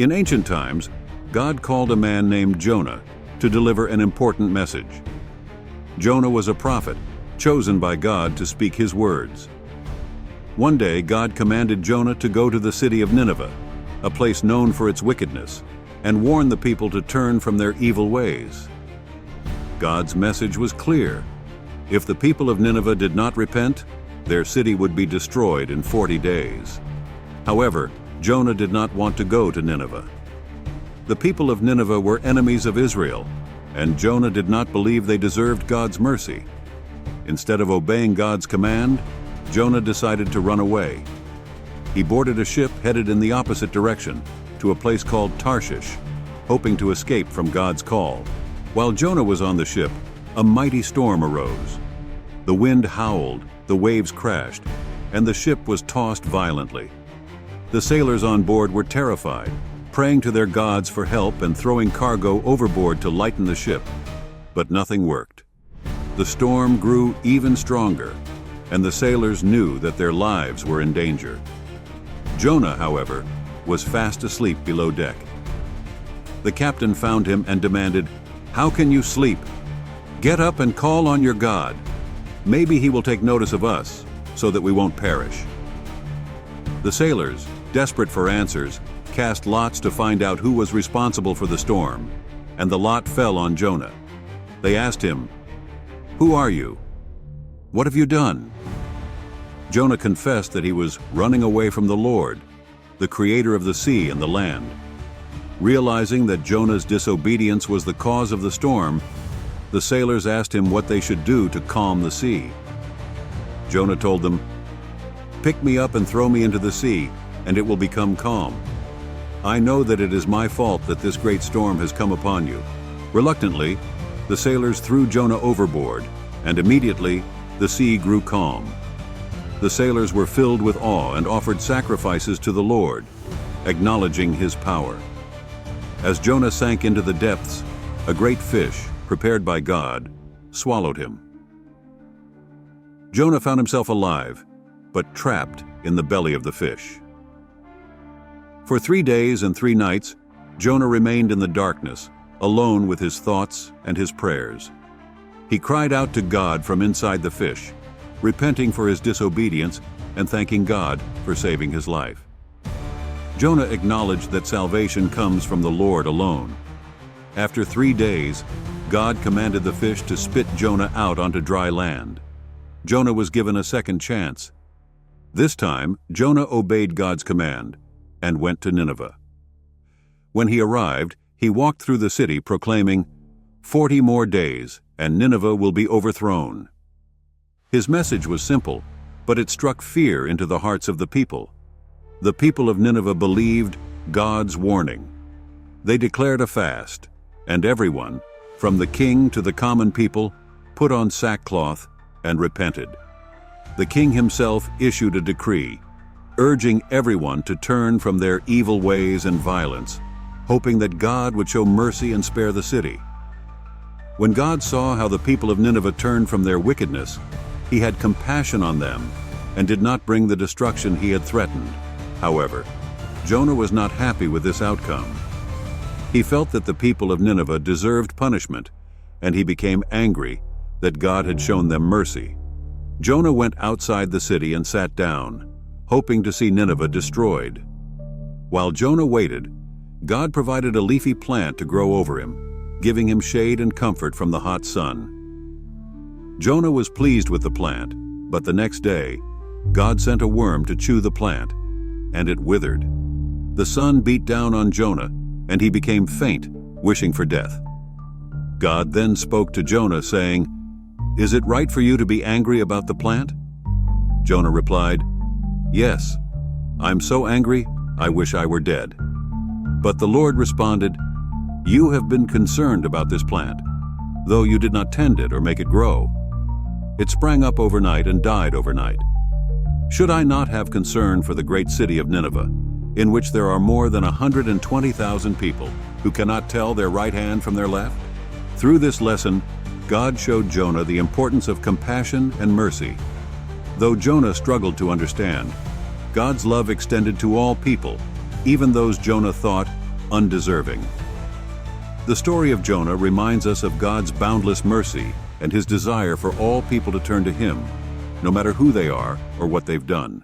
In ancient times, God called a man named Jonah to deliver an important message. Jonah was a prophet, chosen by God to speak his words. One day, God commanded Jonah to go to the city of Nineveh, a place known for its wickedness, and warn the people to turn from their evil ways. God's message was clear. If the people of Nineveh did not repent, their city would be destroyed in 40 days. However, Jonah did not want to go to Nineveh. The people of Nineveh were enemies of Israel, and Jonah did not believe they deserved God's mercy. Instead of obeying God's command, Jonah decided to run away. He boarded a ship headed in the opposite direction, to a place called Tarshish, hoping to escape from God's call. While Jonah was on the ship, a mighty storm arose. The wind howled, the waves crashed, and the ship was tossed violently. The sailors on board were terrified, praying to their gods for help and throwing cargo overboard to lighten the ship. But nothing worked. The storm grew even stronger, and the sailors knew that their lives were in danger. Jonah, however, was fast asleep below deck. The captain found him and demanded, "How can you sleep? Get up and call on your God. Maybe he will take notice of us, so that we won't perish." The sailors, desperate for answers, cast lots to find out who was responsible for the storm, and the lot fell on Jonah. They asked him, "Who are you? What have you done?" Jonah confessed that he was running away from the Lord, the creator of the sea and the land. Realizing that Jonah's disobedience was the cause of the storm, the sailors asked him what they should do to calm the sea. Jonah told them, "Pick me up and throw me into the sea, and it will become calm. I know that it is my fault that this great storm has come upon you." Reluctantly, the sailors threw Jonah overboard, and immediately the sea grew calm. The sailors were filled with awe and offered sacrifices to the Lord, acknowledging his power. As Jonah sank into the depths, a great fish, prepared by God, swallowed him. Jonah found himself alive, but trapped in the belly of the fish. For 3 days and 3 nights, Jonah remained in the darkness, alone with his thoughts and his prayers. He cried out to God from inside the fish, repenting for his disobedience and thanking God for saving his life. Jonah acknowledged that salvation comes from the Lord alone. After 3 days, God commanded the fish to spit Jonah out onto dry land. Jonah was given a second chance. This time, Jonah obeyed God's command and went to Nineveh. When he arrived, he walked through the city proclaiming, 40 more days, and Nineveh will be overthrown." His message was simple, but it struck fear into the hearts of the people. The people of Nineveh believed God's warning. They declared a fast, and everyone, from the king to the common people, put on sackcloth and repented. The king himself issued a decree, urging everyone to turn from their evil ways and violence, hoping that God would show mercy and spare the city. When God saw how the people of Nineveh turned from their wickedness, he had compassion on them and did not bring the destruction he had threatened. However, Jonah was not happy with this outcome. He felt that the people of Nineveh deserved punishment, and he became angry that God had shown them mercy. Jonah went outside the city and sat down, hoping to see Nineveh destroyed. While Jonah waited, God provided a leafy plant to grow over him, giving him shade and comfort from the hot sun. Jonah was pleased with the plant, but the next day, God sent a worm to chew the plant, and it withered. The sun beat down on Jonah, and he became faint, wishing for death. God then spoke to Jonah, saying, "Is it right for you to be angry about the plant?" Jonah replied, "Yes, I'm so angry, I wish I were dead." But the Lord responded, "You have been concerned about this plant, though you did not tend it or make it grow. It sprang up overnight and died overnight. Should I not have concern for the great city of Nineveh, in which there are more than 120,000 people who cannot tell their right hand from their left?" Through this lesson, God showed Jonah the importance of compassion and mercy. Though Jonah struggled to understand, God's love extended to all people, even those Jonah thought undeserving. The story of Jonah reminds us of God's boundless mercy and his desire for all people to turn to him, no matter who they are or what they've done.